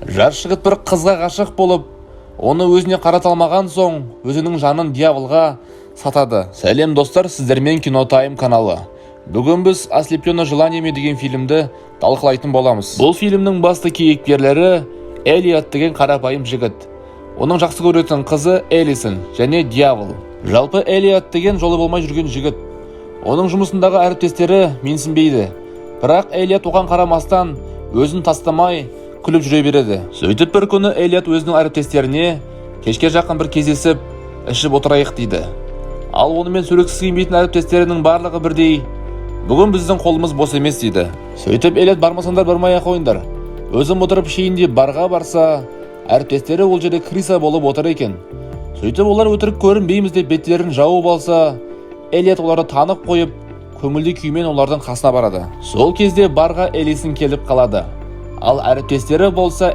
Жас жігіт бір қызға ғашық болып, оны өзіне қарата алмаған соң, өзінің жанын дьяволға сатады. Сәлем достар, сіздермен Кинотайм каналы. Бүгін біз «Ослепленный желаниями» деген фильмді талқылайтын боламыз. Бұл фильмнің басты кейіпкерлері Элиот деген қарапайым жігіт. Оның жақсы көретін қызы Элисон және дьявол. Жалпы Элиот деген жолы болмай жүрген жігіт. Оның жұмысындағы әріптестері менсінбейді. Бірақ Элиот оған қарамастан өзін тастамай күліп жүре береді. Сөйтіп бір күні Элиот өзінің әріптестеріне кешке жақын бір кездесіп, ішіп отырайық дейді. Ал онымен сөйлескісі келмейтін әріптестерінің барлығы бірдей, бүгін біздің қолымыз бос емес дейді. Сөйтіп Элиот бармасаңдар бармай-ақ қойыңдар. Өзім отырып ішейін деп барға барса, әріптестері ол жерде Криса болып отыр екен. Сөйтіп олар өтірік көрінбейміз деп беттерін жауып алса, Элиот оларды танып қойып, көңілді күймен олардың қасына барады. Сол кезде барға Элисон келіп қалады. Ал әріптестері болса